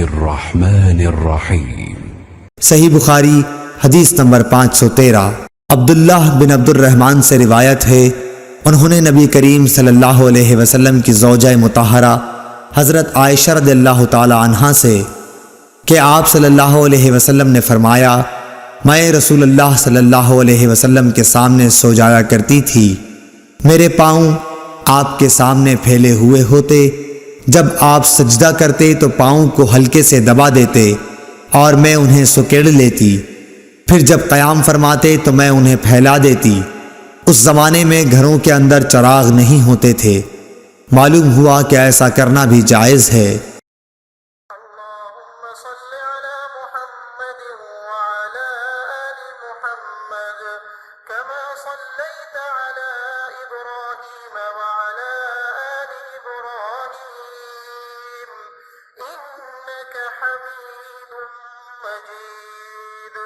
الرحمن الرحیم۔ صحیح بخاری حدیث نمبر 513۔ عبداللہ بن عبد الرحمن سے روایت ہے، انہوں نے نبی کریم صلی اللہ علیہ وسلم کی زوجہ مطہرہ حضرت عائشہ رضی اللہ تعالی عنہا سے کہ آپ صلی اللہ علیہ وسلم نے فرمایا، میں رسول اللہ صلی اللہ علیہ وسلم کے سامنے سو جایا کرتی تھی، میرے پاؤں آپ کے سامنے پھیلے ہوئے ہوتے، جب آپ سجدہ کرتے تو پاؤں کو ہلکے سے دبا دیتے اور میں انہیں سکیڑ لیتی، پھر جب قیام فرماتے تو میں انہیں پھیلا دیتی۔ اس زمانے میں گھروں کے اندر چراغ نہیں ہوتے تھے، معلوم ہوا کہ ایسا کرنا بھی جائز ہے۔ اللهم صل على محمد وعلى آل محمد كما صليت على إبراهيم وعلى آل إبراهيم إنك حميد مجيد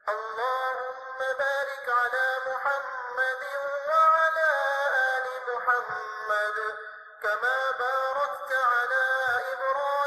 اللهم بارك على محمد وعلى آل محمد كما باركت على إبراهيم